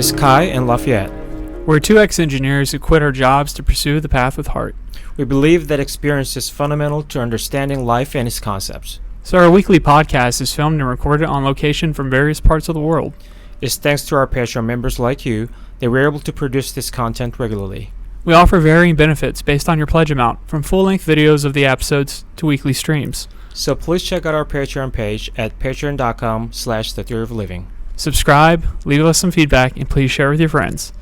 is Kai and Lafayette. We're two ex-engineers who quit our jobs to pursue the path with heart. We believe that experience is fundamental to understanding life and its concepts. So our weekly podcast is filmed and recorded on location from various parts of the world. It's thanks to our Patreon members like you that we're able to produce this content regularly. We offer varying benefits based on your pledge amount, from full-length videos of the episodes to weekly streams. So please check out our Patreon page at patreon.com/thetheoryofliving. Subscribe, leave us some feedback, and please share with your friends.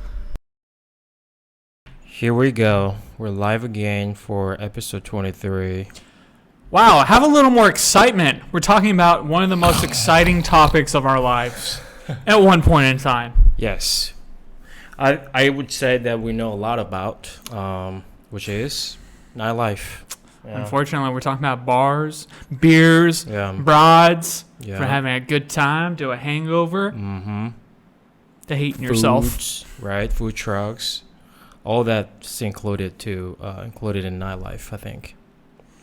Here we go. We're live again for episode 23. Wow, have a little more excitement. We're talking about one of the most exciting topics of our lives at one point in time. Yes. I would say that we know a lot about, which is nightlife. Yeah. Unfortunately, we're talking about bars, beers, brawds, for having a good time, to a hangover, to hating yourself. Right, food trucks. All that's included included in nightlife, I think.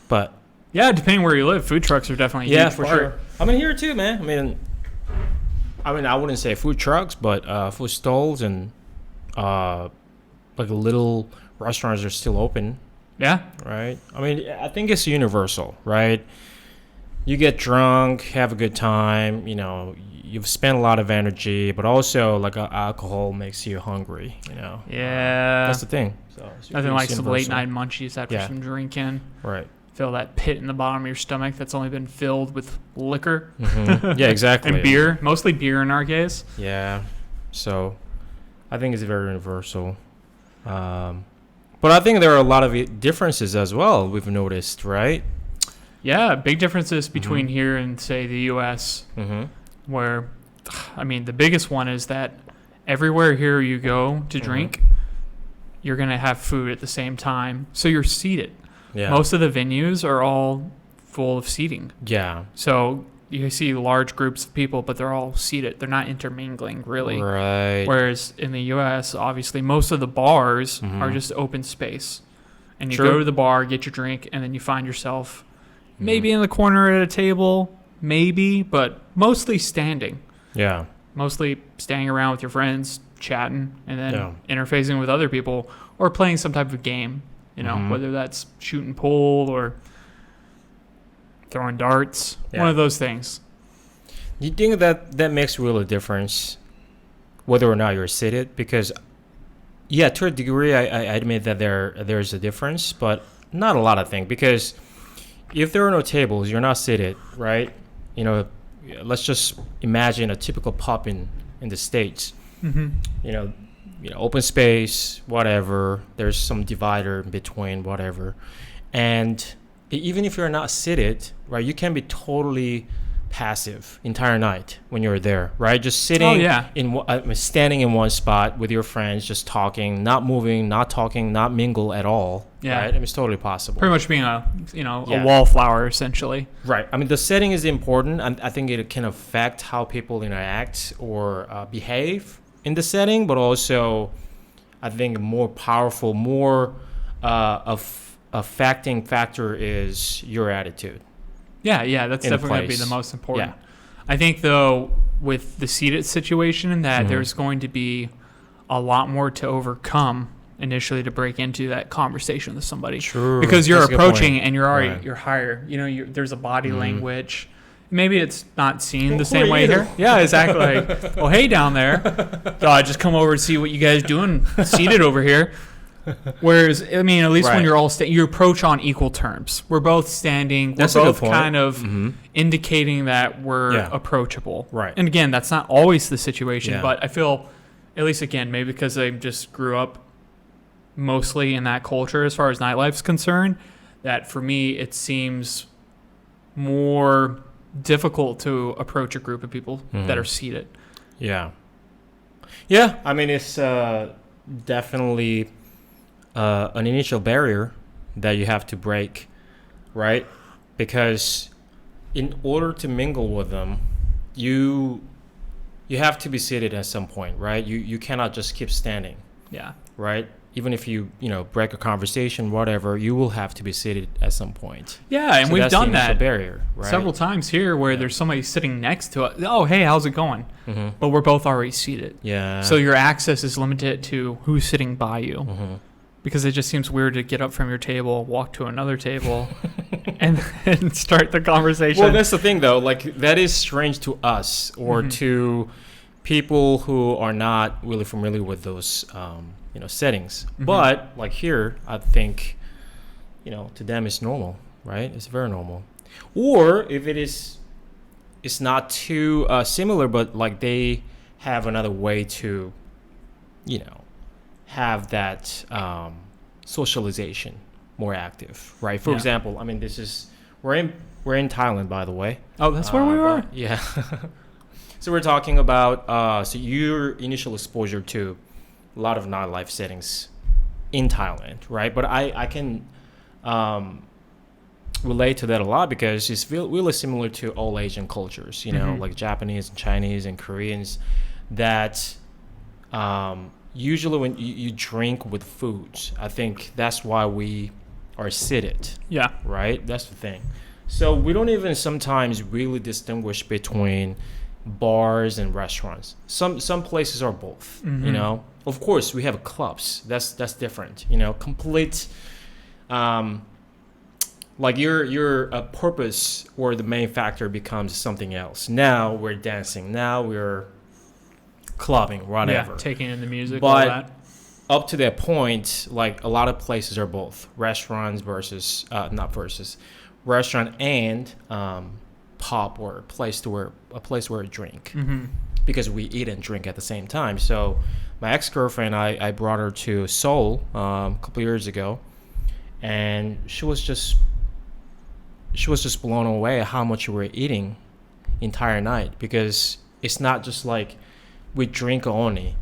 But yeah, depending where you live, food trucks are definitely a huge for part. sure. I mean, here too, man. I mean, I wouldn't say food trucks, but food stalls and like little restaurants are still open. Yeah. Right. I mean, I think it's universal, right? You get drunk, have a good time. You know, you've spent a lot of energy, but also like alcohol makes you hungry. You know. Yeah. That's the thing. So nothing like some late night munchies after some drinking. Right. Feel that pit in the bottom of your stomach that's only been filled with liquor. Yeah, exactly. And beer, mostly beer in our case. Yeah. So I think it's very universal. But I think there are a lot of differences as well, we've noticed, right? Yeah, big differences between here and, say, the U.S., where, I mean, the biggest one is that everywhere here you go to drink, you're going to have food at the same time, so you're seated. Yeah. Most of the venues are all full of seating. Yeah. So you see large groups of people, but they're all seated. They're not intermingling, really. Right. Whereas in the U.S., obviously, most of the bars are just open space. And you go to the bar, get your drink, and then you find yourself maybe in the corner at a table, maybe, but mostly standing. Yeah. Mostly standing around with your friends, chatting, and then interfacing with other people or playing some type of game, you know, whether that's shooting pool or throwing darts, one of those things. Do you think that makes really a difference whether or not you're seated? Because, yeah, to a degree, I admit that there's a difference, but not a lot of things. Because if there are no tables, you're not seated, right? You know, let's just imagine a typical pub in the States. You know, open space, whatever. There's some divider in between, whatever. And even if you're not seated, right, you can be totally passive entire night when you're there, right? Just sitting standing in one spot with your friends, just talking, not moving, not talking, not mingle at all. Yeah. Right? I mean, it's totally possible. Pretty much being a wallflower, essentially. Right. I mean, the setting is important, and I think it can affect how people interact or behave in the setting, but also I think more powerful, more affecting factor is your attitude. Yeah, that's definitely going to be the most important. Yeah. I think, though, with the seated situation, that there's going to be a lot more to overcome initially to break into that conversation with somebody. True. Because you're approaching and you're already you're higher. You know, there's a body language. Maybe it's not seen the same way here. Yeah, exactly. Like, well, hey, down there. So I just come over and see what you guys doing seated over here. Whereas, I mean, at least when you're all you approach on equal terms. We're both standing. We're both kind of indicating that we're approachable. Right. And again, that's not always the situation, but I feel, at least again, maybe because I just grew up mostly in that culture as far as nightlife's concerned, that for me it seems more difficult to approach a group of people that are seated. Yeah. Yeah. I mean, it's definitely an initial barrier that you have to break, right? Because in order to mingle with them, you have to be seated at some point, right? You cannot just keep standing. Yeah. Right? even if you break a conversation, whatever, you will have to be seated at some point. Yeah, and we've done that barrier, right? several times here where there's somebody sitting next to us. Oh, hey, how's it going? Mm-hmm. But we're both already seated. Yeah. So your access is limited to who's sitting by you. Mm-hmm. Because it just seems weird to get up from your table, walk to another table, and start the conversation. Well, that's the thing, though. Like, that is strange to us or to people who are not really familiar with those settings. Mm-hmm. But like here, I think to them it's normal, right? It's very normal. Or if it's not too similar, but like they have another way to have that socialization more active, right? For example, I mean, we're in Thailand, by the way. Oh, that's where we are. Yeah. So we're talking about so your initial exposure to a lot of nightlife settings in Thailand, right? But I can relate to that a lot because it's really similar to all Asian cultures, like Japanese and Chinese and Koreans, that usually when you drink with foods, I think that's why we are seated. Yeah. Right? That's the thing. So we don't even sometimes really distinguish between bars and restaurants. Some places are both, Of course, we have clubs. That's different, complete like your purpose or the main factor becomes something else. Now we're dancing. Now we're clubbing, whatever. Yeah, taking in the music, but all that. Up to that point, like a lot of places are both restaurants versus restaurant and pub or a place where I drink, because we eat and drink at the same time. So my ex-girlfriend, I brought her to Seoul a couple years ago, and she was just blown away at how much we were eating entire night, because it's not just like we drink only,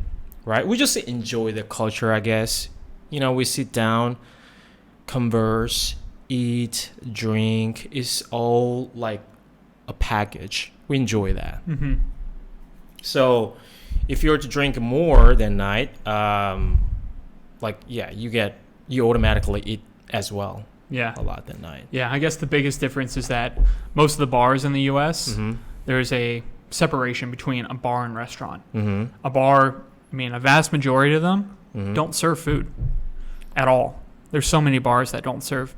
right? We just enjoy the culture, I guess. We sit down, converse, eat, drink. It's all like a package. We enjoy that. Mm-hmm. So if you were to drink more than night, you automatically eat as well. Yeah, a lot that night. Yeah, I guess the biggest difference is that most of the bars in the U.S. There's a separation between a bar and restaurant. A bar, a vast majority of them don't serve food at all. There's so many bars that don't serve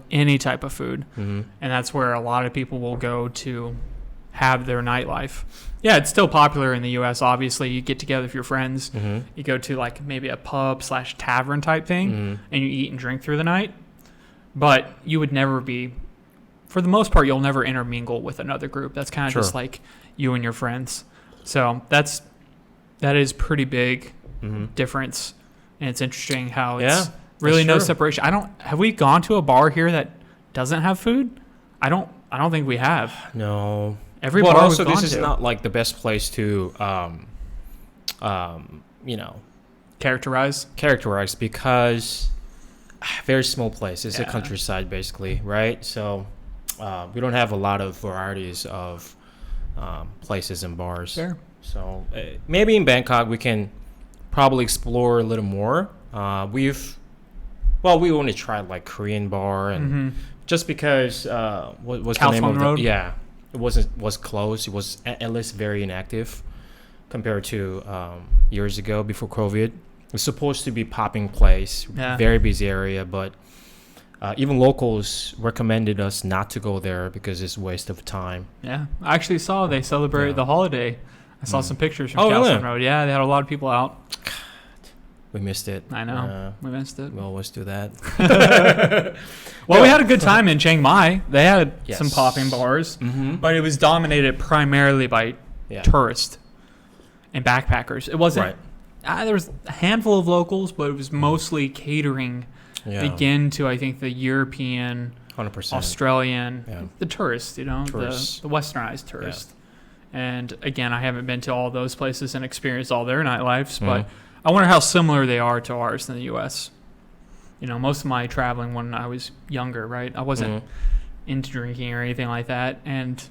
any type of food, and that's where a lot of people will go to have their nightlife. Yeah, it's still popular in the U.S. Obviously, you get together with your friends, you go to like maybe a pub/tavern type thing, and you eat and drink through the night. But you would never be, for the most part, you'll never intermingle with another group. That's kind of just like you and your friends. So that is pretty big difference, and it's interesting how it's really no separation. Have we gone to a bar here that doesn't have food? I don't think we have. No. Every bar also we've gone this is to. not like the best place to characterize because very small place. It's a countryside basically, right? So we don't have a lot of varieties of places and bars. Fair. So maybe in Bangkok we can probably explore a little more. We only tried like Korean bar and just because what was the name of Road? Yeah, it was closed. It was at least very inactive compared to years ago before COVID. It's supposed to be popping place, very busy area, but even locals recommended us not to go there because it's a waste of time. Yeah, I actually saw they celebrated the holiday. I saw some pictures from Kaohsiung Road. Yeah, they had a lot of people out. God, we missed it. I know, we missed it. We always do that. Well, we had a good time in Chiang Mai. They had some popping bars, but it was dominated primarily by tourists and backpackers. It wasn't... Right. There was a handful of locals, but it was mostly catering again to, I think, the European, 100%. Australian, the tourists, the westernized tourist. Yeah. And again, I haven't been to all those places and experienced all their nightlives, but I wonder how similar they are to ours in the U.S. Most of my traveling when I was younger, right? I wasn't into drinking or anything like that, and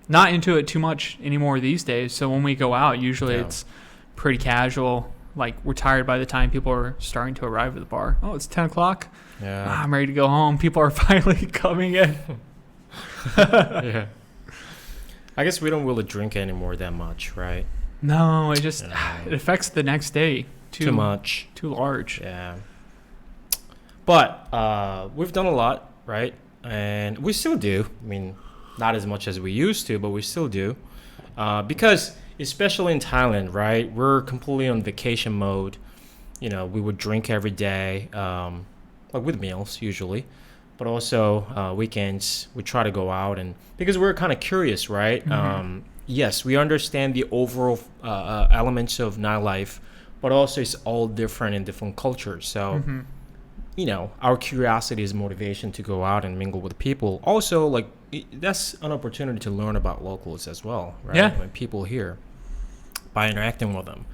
not into it too much anymore these days. So when we go out, usually it's pretty casual. like we're tired by the time people are starting to arrive at the bar. Oh, it's 10 o'clock. Yeah. I'm ready to go home. People are finally coming in. Yeah. I guess we don't really drink anymore that much, right? No, it just it affects the next day. Too much. Too large. Yeah. But we've done a lot, right? And we still do. I mean, not as much as we used to, but we still do. Because especially in Thailand, right? We're completely on vacation mode. You know, we would drink every day, like with meals usually. But also weekends, we try to go out. And because we're kind of curious, right? Mm-hmm. Yes, we understand the overall elements of nightlife, but also it's all different in different cultures. So, you know, our curiosity is motivation to go out and mingle with people. Also, like, that's an opportunity to learn about locals as well, right? Yeah. When people here, by interacting with them.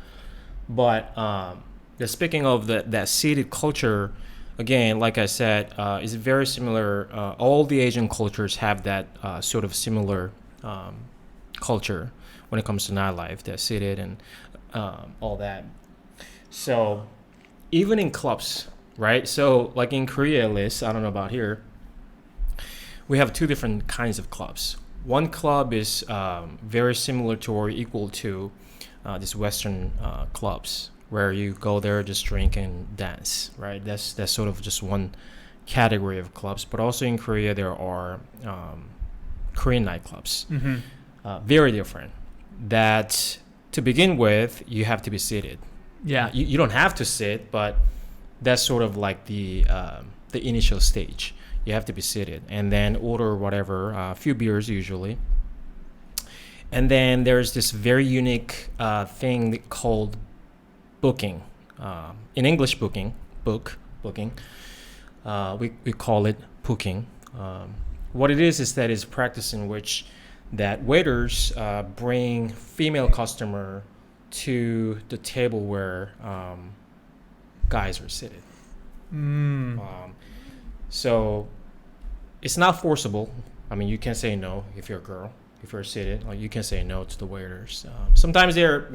But speaking of that seated culture, again, like I said, is very similar. All the Asian cultures have that sort of similar culture when it comes to nightlife. They're seated and all that. So even in clubs, right? So like in Korea, at least, I don't know about here, we have two different kinds of clubs. One club is very similar to or equal to these Western clubs, where you go there, just drink and dance, right? That's sort of just one category of clubs. But also in Korea, there are Korean nightclubs, very different. That to begin with, you have to be seated. Yeah, You don't have to sit, but that's sort of like the initial stage. You have to be seated and then order whatever, a few beers usually. And then there's this very unique thing called booking. In English, booking. We call it booking. What it is that it's a practice in which that waiters bring female customer to the table where guys are seated. So it's not forcible. I mean, you can say no if you're a girl. If you're seated, like you can say no to the waiters. Sometimes they're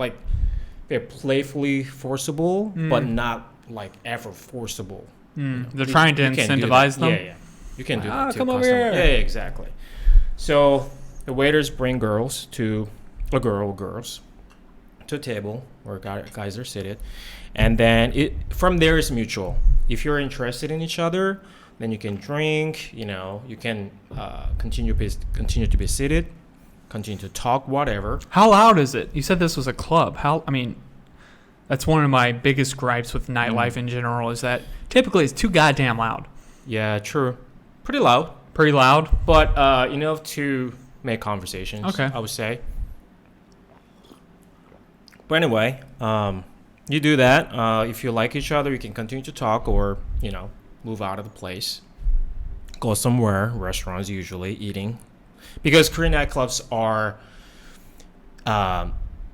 playfully forcible, but not like ever forcible. You know, they're trying to incentivize them. Yeah. You can do that too. Come over here. Yeah, exactly. So the waiters bring girls to girls to a table where guys are seated, and then from there is mutual. If you're interested in each other, then you can drink. You know, you can continue to be seated, continue to talk, whatever. How loud is it? You said this was a club. That's one of my biggest gripes with nightlife in general is that typically it's too goddamn loud. Yeah, true. Pretty loud. Pretty loud. But enough to make conversations, okay, I would say. But anyway, you do that. If you like each other, you can continue to talk or, you know, move out of the place. Go somewhere, restaurants usually, eating. Because Korean nightclubs are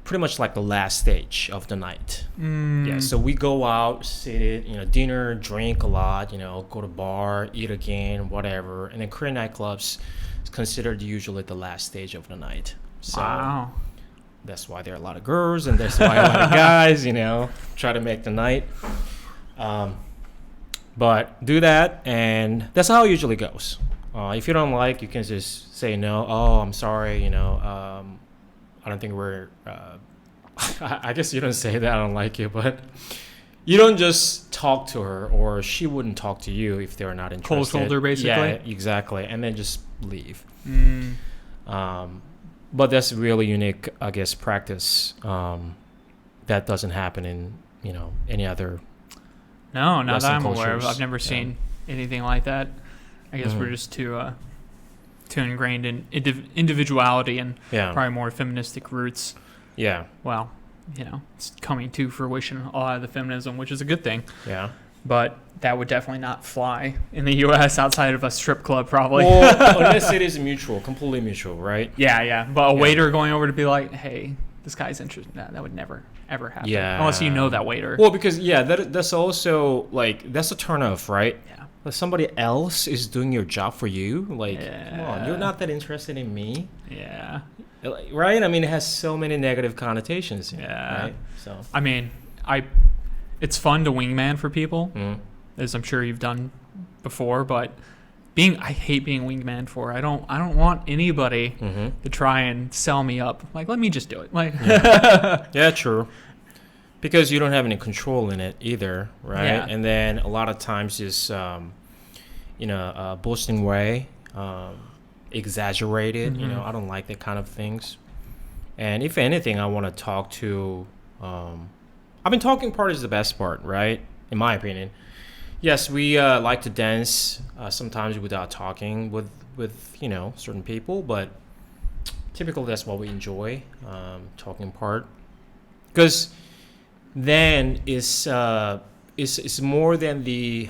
pretty much like the last stage of the night. Yeah, so we go out, sit, you know, dinner, drink a lot, you know, go to bar, eat again, whatever. And then Korean nightclubs is considered usually the last stage of the night. So wow. That's why there are a lot of girls and that's why a lot of guys, you know, try to make the night. But do that, and that's how it usually goes. If you don't like, you can just say no. Oh, I'm sorry, you know. I don't think we're... I guess you don't say that, I don't like you, but you don't just talk to her, or she wouldn't talk to you if they're not interested. Cold shoulder, basically? Yeah, exactly, and then just leave. But that's really unique, I guess, practice that doesn't happen in, you know, any other No, not that I'm cultures. aware of. I've never seen anything like that. I guess we're just too ingrained in individuality and probably more feministic roots. Yeah. Well, you know, it's coming to fruition, a lot of the feminism, which is a good thing. Yeah. But that would definitely not fly in the U.S. outside of a strip club, probably. Well, unless it is mutual, completely mutual, right? Yeah. But a waiter going over to be like, hey, this guy's interested. That would never, ever happen. Yeah. Unless you know that waiter. Well, because, that's also, like, that's a turn-off, right? Yeah. Like somebody else is doing your job for you. Like, come on, you're not that interested in me. Yeah. Right? I mean, it has so many negative connotations. Yeah. Right? So. I mean, it's fun to wingman for people, as I'm sure you've done before, but I hate being wingman for. I don't want anybody to try and sell me up. Like, let me just do it. Like, yeah, true. Because you don't have any control in it either, right? Yeah. And then a lot of times is, in a boasting way, exaggerated. I don't like that kind of things. And if anything, I want to talk to. I mean, talking part is the best part, right? In my opinion. Yes, we like to dance sometimes without talking with certain people, but typically that's what we enjoy, talking part, because then it's more than the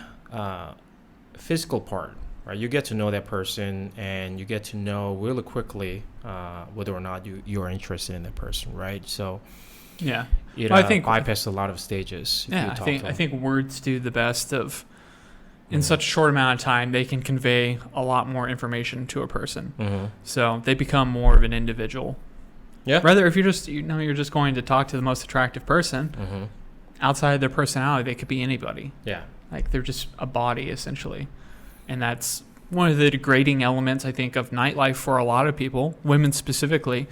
physical part, right? You get to know that person, and you get to know really quickly whether or not you're interested in that person, right? So yeah, I think bypass a lot of stages. Yeah, I think words do the best of. In such a short amount of time, they can convey a lot more information to a person. So they become more of an individual. Yeah. Rather, if you're just going to talk to the most attractive person, outside their personality, they could be anybody. Yeah. Like, they're just a body, essentially. And that's one of the degrading elements, I think, of nightlife for a lot of people, women specifically.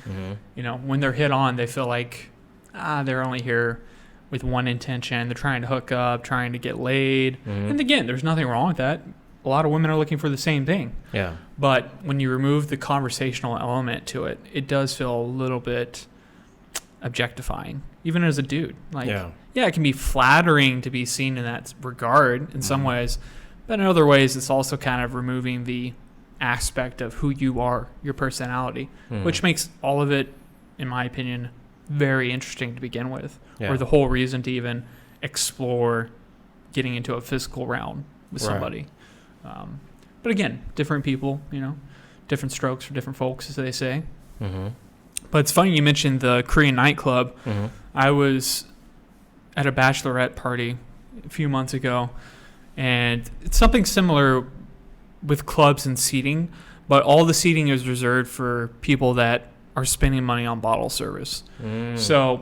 When they're hit on, they feel like, they're only here with one intention. They're trying to hook up, trying to get laid. And again, there's nothing wrong with that. A lot of women are looking for the same thing. Yeah. But when you remove the conversational element to it, it does feel a little bit objectifying, even as a dude. Like, yeah, it can be flattering to be seen in that regard in some ways, but in other ways, it's also kind of removing the aspect of who you are, your personality, which makes all of it, in my opinion, very interesting to begin with, or the whole reason to even explore getting into a physical realm with somebody. But again, different people, different strokes for different folks, as they say. But it's funny you mentioned the Korean nightclub. I was at a bachelorette party a few months ago, and it's something similar with clubs and seating, but all the seating is reserved for people that are spending money on bottle service. So,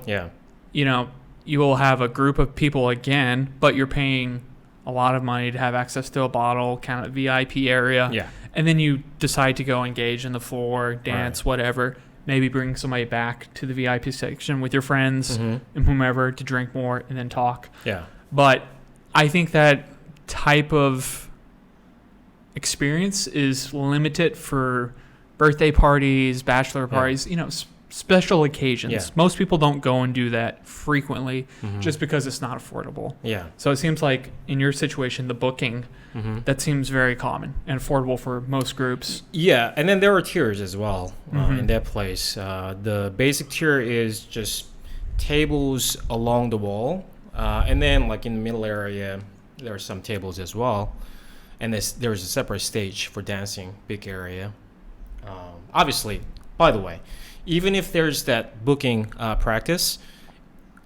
you will have a group of people again, but you're paying a lot of money to have access to a bottle, kind of VIP area. Yeah. And then you decide to go engage in the floor, dance, whatever. Maybe bring somebody back to the VIP section with your friends and whomever to drink more and then talk. Yeah. But I think that type of experience is limited for birthday parties, bachelor parties, special occasions. Yeah. Most people don't go and do that frequently just because it's not affordable. Yeah. So it seems like in your situation, the booking, that seems very common and affordable for most groups. Yeah, and then there are tiers as well in that place. The basic tier is just tables along the wall, and then like in the middle area, there are some tables as well. And there's a separate stage for dancing, big area. Obviously, by the way, even if there's that booking practice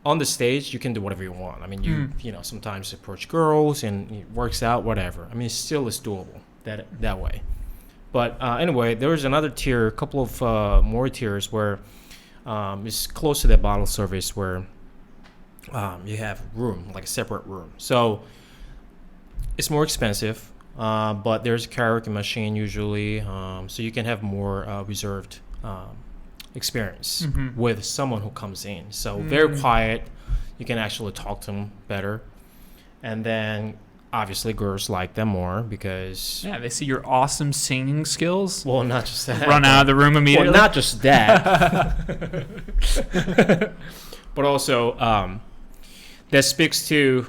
on the stage, you can do whatever you want. I mean, you sometimes approach girls and it works out, whatever. I mean, it still is doable that way. But anyway, there was another tier, a couple of more tiers where it's close to that bottle service where you have room, like a separate room. So it's more expensive. But there's a karaoke machine usually, so you can have more reserved experience with someone who comes in. So very quiet, you can actually talk to them better. And then obviously girls like them more because... Yeah, they see your awesome singing skills. Well, not just that. Run out of the room immediately. Well, not just that. But also, that speaks to...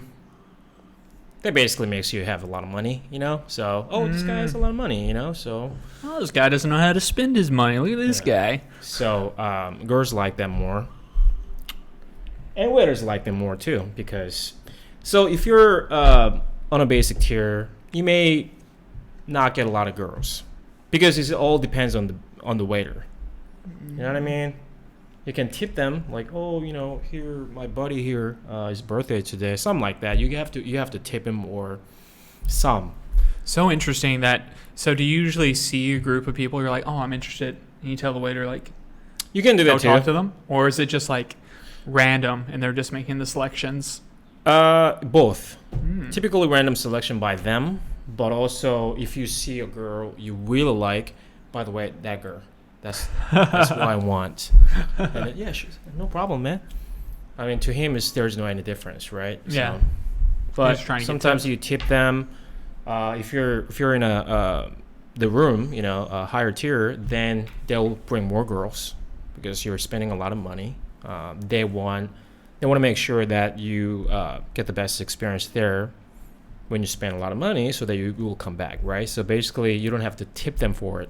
That basically makes you have a lot of money, So, this guy has a lot of money, So, this guy doesn't know how to spend his money. Look at this guy. So, girls like them more, and waiters like them more too. Because, so if you're on a basic tier, you may not get a lot of girls because it all depends on the waiter. You know what I mean? You can tip them like, here, my buddy here, his birthday today, something like that. You have to tip him or some. So interesting that. So do you usually see a group of people? You're like, I'm interested, and you tell the waiter like, you can do that too. Talk to them, or is it just like, random and they're just making the selections? Both. Typically random selection by them, but also if you see a girl you really like, by the way, that girl, that's what I want. And yeah, she's no problem, man. I mean, to him, there's no any difference, right? Yeah. So, but sometimes you tip them. If you're in the room, a higher tier, then they'll bring more girls because you're spending a lot of money. They want to make sure that you get the best experience there when you spend a lot of money, so that you will come back, right? So basically, you don't have to tip them for it.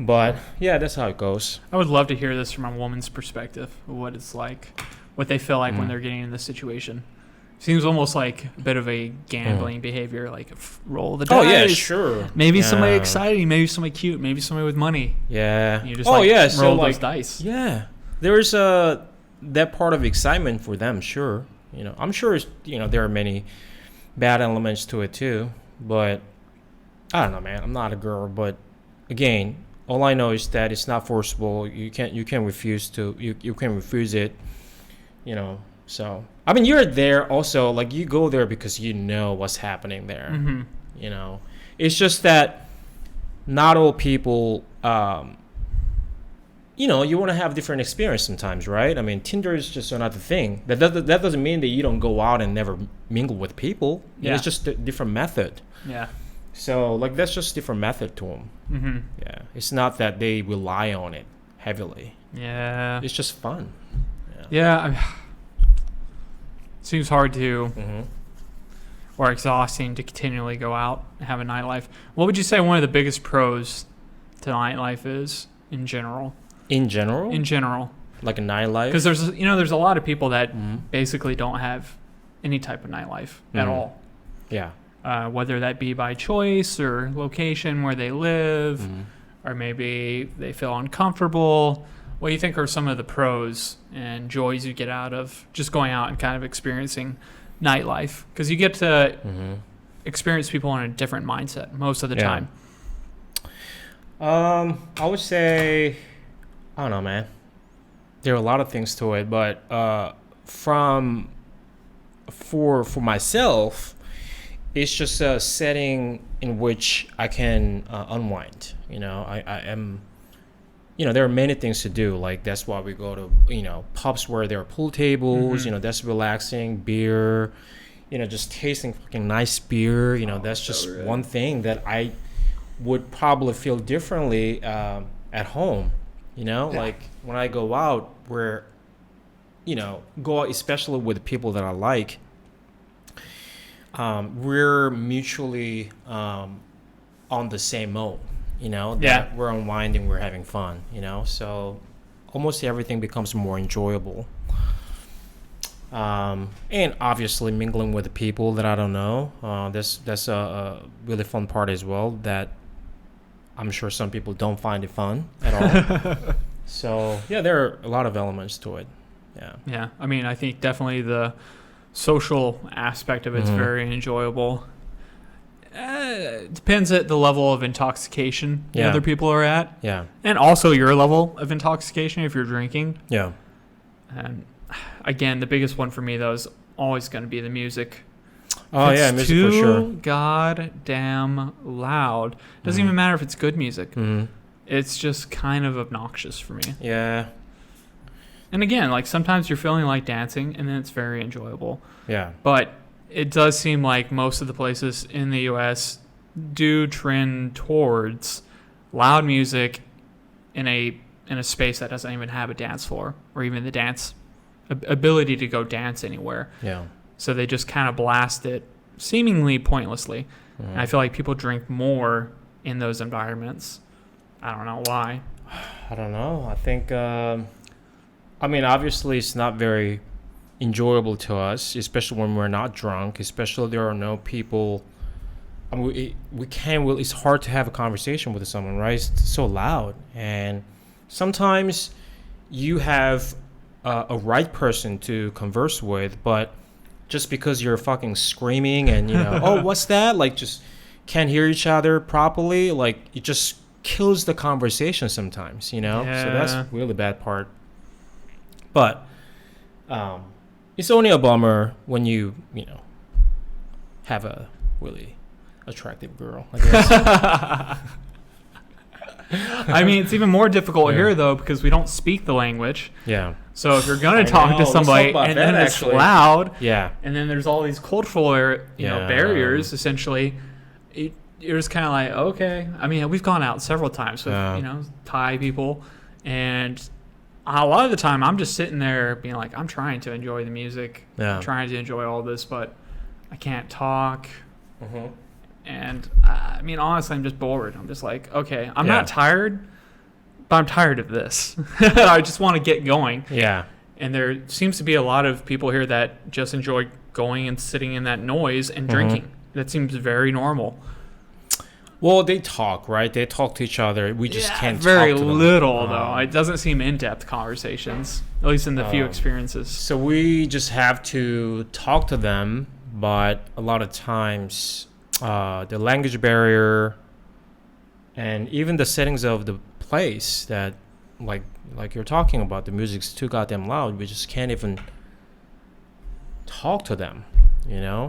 But yeah, that's how it goes. I would love to hear this from a woman's perspective, what it's like, what they feel like when they're getting in this situation. Seems almost like a bit of a gambling behavior, like roll the dice. Oh yeah, sure. Maybe somebody exciting, maybe somebody cute, maybe somebody with money. Yeah. You just roll so those dice. Yeah, there's that part of excitement for them. Sure, I'm sure there are many bad elements to it too. But I don't know, man. I'm not a girl, but again, all I know is that it's not forcible. You can refuse you can refuse it. So I mean, you're there also. Like you go there because you know what's happening there. It's just that not all people. You want to have different experience sometimes, right? I mean, Tinder is just another thing. That doesn't mean that you don't go out and never mingle with people. Yeah. It's just a different method. Yeah. So, that's just different method to them. Mm-hmm. Yeah. It's not that they rely on it heavily. Yeah. It's just fun. Yeah. Seems hard to, or exhausting to continually go out and have a nightlife. What would you say one of the biggest pros to nightlife is in general? In general? In general. Like a nightlife? Because there's a lot of people that basically don't have any type of nightlife at all. Yeah. Whether that be by choice or location where they live, or maybe they feel uncomfortable. What do you think are some of the pros and joys you get out of just going out and kind of experiencing nightlife? Because you get to experience people in a different mindset most of the time. I would say, I don't know, man. There are a lot of things to it, but for myself, it's just a setting in which I can unwind. I am. There are many things to do. Like that's why we go to pubs where there are pool tables. That's relaxing. Beer. Just tasting fucking nice beer. That's just one thing that I would probably feel differently at home. Like when I go out, where go out especially with people that I like. We're mutually on the same mode. That we're unwinding, we're having fun, so almost everything becomes more enjoyable. And obviously mingling with the people that I don't know, that's a really fun part as well, that I'm sure some people don't find it fun at all. So yeah, there are a lot of elements to it. Yeah. I mean, I think definitely the social aspect of it's very enjoyable. It depends at the level of intoxication the other people are at. Yeah. And also your level of intoxication if you're drinking. Yeah. And again, the biggest one for me, though, is always going to be the music. Oh, yeah, music for sure. Too goddamn loud. Doesn't even matter if it's good music. It's just kind of obnoxious for me. Yeah. And again, sometimes you're feeling like dancing, and then it's very enjoyable. Yeah. But it does seem like most of the places in the U.S. do trend towards loud music in a space that doesn't even have a dance floor or even the dance ability to go dance anywhere. Yeah. So they just kind of blast it seemingly pointlessly. And I feel like people drink more in those environments. I don't know why. I don't know. I think, obviously it's not very enjoyable to us, especially when we're not drunk, especially there are no people. We can't really, it's hard to have a conversation with someone, right? It's so loud. And sometimes you have a right person to converse with, but just because you're fucking screaming and, oh, what's that? Just can't hear each other properly. It just kills the conversation sometimes, Yeah. So that's really bad part. But It's only a bummer when you have a really attractive girl, I guess. I mean, it's even more difficult here, though, because we don't speak the language. Yeah. So if you're going to talk to somebody and then it's loud, and then there's all these cultural barriers, essentially, you're just kind of like, okay. I mean, we've gone out several times with, Thai people, and a lot of the time I'm just sitting there being like, I'm trying to enjoy the music. I'm trying to enjoy all this, but I can't talk. Mm-hmm. And I mean, honestly, I'm just bored. I'm just like, okay, I'm not tired, but I'm tired of this. I just want to get going. Yeah. And there seems to be a lot of people here that just enjoy going and sitting in that noise and drinking. That seems very normal. Well, they talk, right? They talk to each other. We just can't talk to them. Very little, though. It doesn't seem in-depth conversations, at least in the few experiences. So we just have to talk to them, but a lot of times the language barrier and even the settings of the place that, like you're talking about, the music's too goddamn loud. We just can't even talk to them,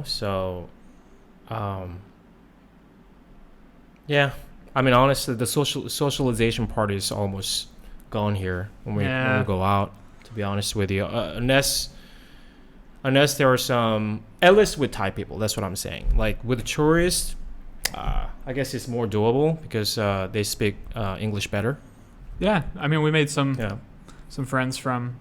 So, yeah. I mean, honestly, the socialization part is almost gone here when we go out. To be honest with you, unless there are some, at least with Thai people, that's what I'm saying. Like with tourists, I guess it's more doable because they speak English better. Yeah, I mean, we made some friends from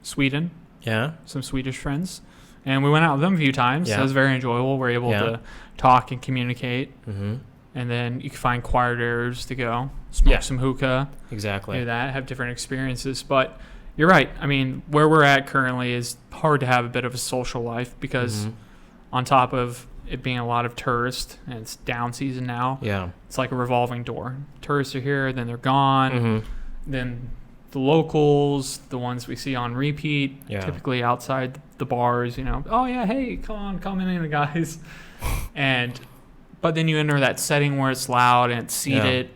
Sweden. Yeah, some Swedish friends, and we went out with them a few times. Yeah. So it was very enjoyable. We're able to talk and communicate. Mm-hmm. And then you can find quieter areas to go, smoke some hookah. Exactly. Do that, have different experiences. But you're right. I mean, where we're at currently is hard to have a bit of a social life because on top of it being a lot of tourists, and it's down season now, it's like a revolving door. Tourists are here, then they're gone. Mm-hmm. Then the locals, the ones we see on repeat, typically outside the bars, oh, yeah, hey, come in, guys. But then you enter that setting where it's loud and it's seated.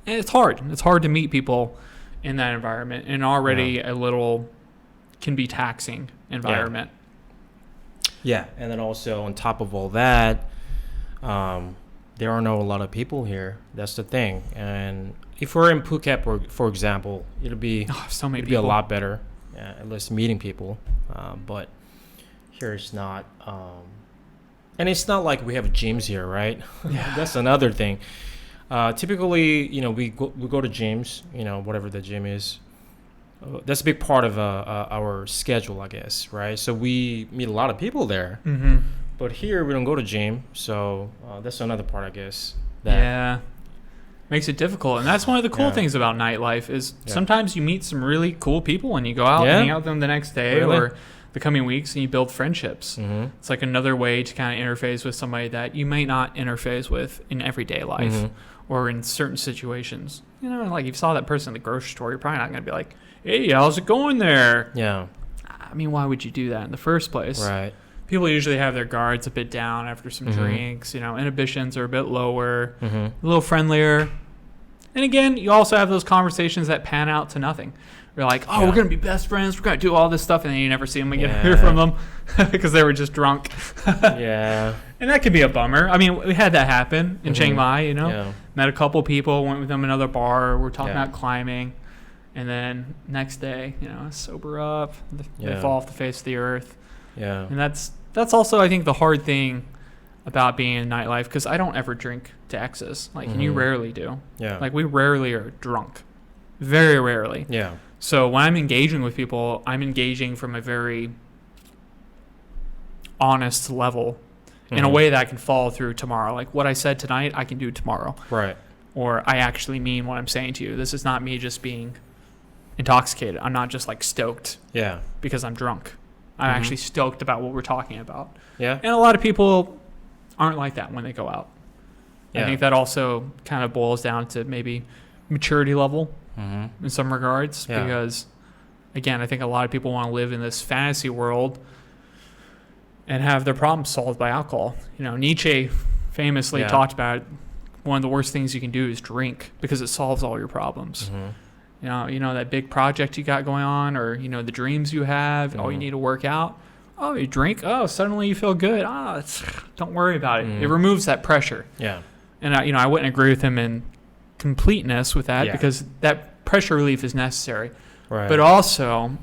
And it's hard. It's hard to meet people in that environment. And already a little can be taxing environment. Yeah. And then also on top of all that, there are not a lot of people here. That's the thing. And if we're in Phuket, for example, it'll be be a lot better. At least meeting people. But here it's not. And it's not like we have gyms here, right? Yeah. That's another thing. Typically, we go to gyms, whatever the gym is. That's a big part of our schedule, I guess, right? So we meet a lot of people there. Mm-hmm. But here we don't go to gym, so that's another part, I guess. Makes it difficult. And that's one of the cool things about nightlife is sometimes you meet some really cool people and you go out and hang out with them the next day or the coming weeks and you build friendships. Mm-hmm. It's like another way to kind of interface with somebody that you may not interface with in everyday life or in certain situations. Like if you saw that person at the grocery store, you're probably not going to be like, hey, how's it going there? Yeah. I mean, why would you do that in the first place? Right. People usually have their guards a bit down after some drinks. Inhibitions are a bit lower, a little friendlier. And again, you also have those conversations that pan out to nothing. You're like, we're going to be best friends. We're going to do all this stuff. And then you never see them again, hear from them because they were just drunk. And that could be a bummer. I mean, we had that happen in Chiang Mai, Met a couple people, went with them to another bar. We're talking about climbing. And then next day, sober up. They fall off the face of the earth. Yeah. And that's also, I think, the hard thing about being in nightlife because I don't ever drink to excess. And you rarely do. Yeah. Like, we rarely are drunk. Very rarely. Yeah. So when I'm engaging with people, I'm engaging from a very honest level in a way that I can follow through tomorrow. Like what I said tonight, I can do tomorrow. Right. Or I actually mean what I'm saying to you. This is not me just being intoxicated. I'm not just like stoked. Yeah. Because I'm drunk. I'm actually stoked about what we're talking about. Yeah. And a lot of people aren't like that when they go out. Yeah. I think that also kind of boils down to maybe maturity level. In some regards, because again, I think a lot of people want to live in this fantasy world and have their problems solved by alcohol. Nietzsche famously talked about one of the worst things you can do is drink because it solves all your problems. You know that big project you got going on, or the dreams you have. Oh, you need to work out. Oh, you drink. Oh, suddenly you feel good. Don't worry about it. It removes that pressure. Yeah. And I wouldn't agree with him in completeness with that because that pressure relief is necessary. Right. But also,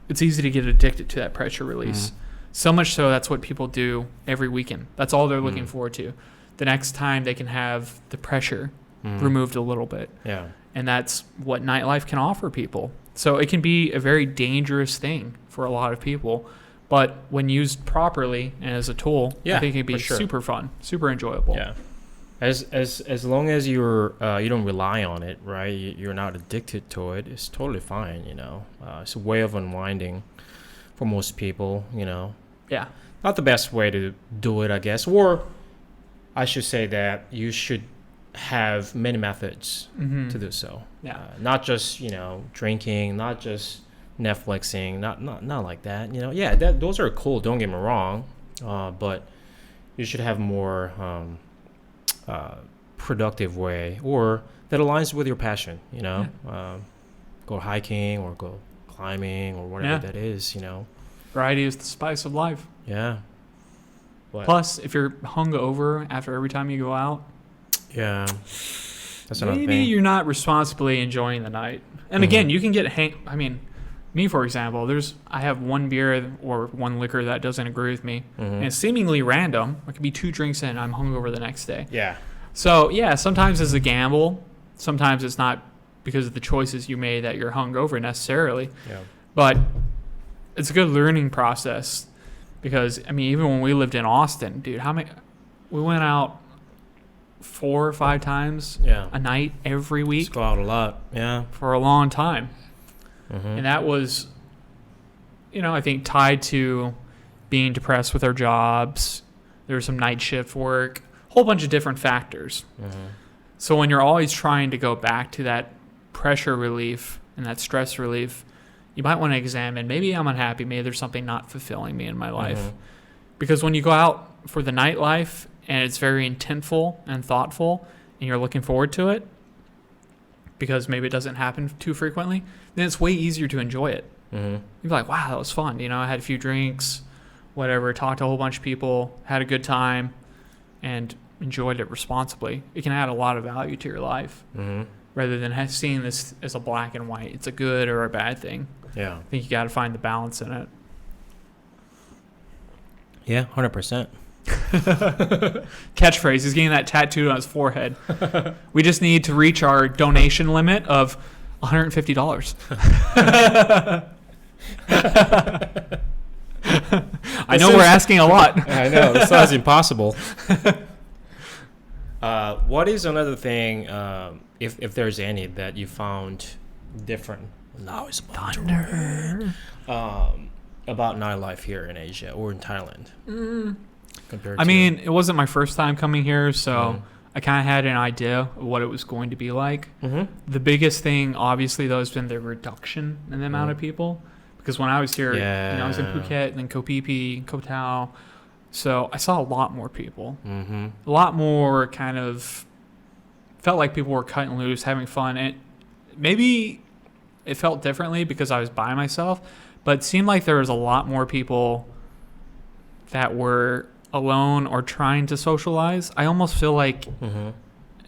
it's easy to get addicted to that pressure release. So much so that's what people do every weekend. That's all they're looking forward to. The next time they can have the pressure removed a little bit. Yeah. And that's what nightlife can offer people. So it can be a very dangerous thing for a lot of people. But when used properly and as a tool, I think it can be super fun, super enjoyable. Yeah. As long as you don't rely on it, right? You're not addicted to it. It's totally fine. It's a way of unwinding for most people. Yeah. Not the best way to do it, I guess. Or I should say that you should have many methods to do so. Yeah. Not just drinking, not just Netflixing, not like that. Those are cool. Don't get me wrong, but you should have more. Productive way or that aligns with your passion, go hiking or go climbing or whatever that is, Variety is the spice of life. Yeah. But, plus, if you're hungover after every time you go out, that's another thing. Maybe you're not responsibly enjoying the night. And again, you can get me, for example, I have one beer or one liquor that doesn't agree with me. And it's seemingly random. It could be 2 drinks in, I'm hungover the next day. Yeah. So, sometimes it's a gamble. Sometimes it's not because of the choices you made that you're hungover necessarily. Yeah. But it's a good learning process because, even when we lived in Austin, dude, we went out 4 or 5 times a night every week. Just go out a lot. Yeah. For a long time. And that was, I think tied to being depressed with our jobs. There was some night shift work, a whole bunch of different factors. So when you're always trying to go back to that pressure relief and that stress relief, you might want to examine, maybe I'm unhappy, maybe there's something not fulfilling me in my life. Because when you go out for the nightlife and it's very intentful and thoughtful and you're looking forward to it, because maybe it doesn't happen too frequently, then it's way easier to enjoy it. You'd be like, wow, that was fun. I had a few drinks, whatever, talked to a whole bunch of people, had a good time, and enjoyed it responsibly. It can add a lot of value to your life rather than seeing this as a black and white. It's a good or a bad thing. Yeah. I think you got to find the balance in it. Yeah, 100%. Catchphrase. He's getting that tattooed on his forehead. We just need to reach our donation limit of $150. I know we're asking a lot. I know. It sounds impossible. What is another thing, if there's any, that you found different? Now it's thunder. About nightlife here in Asia or in Thailand. It wasn't my first time coming here, so I kind of had an idea of what it was going to be like. The biggest thing, obviously, though, has been the reduction in the amount of people. Because when I was here, I was in Phuket and then Koh Phi Phi, Koh Tao. So I saw a lot more people. A lot more kind of felt like people were cutting loose, having fun. And maybe it felt differently because I was by myself, but it seemed like there was a lot more people that were alone or trying to socialize. I almost feel like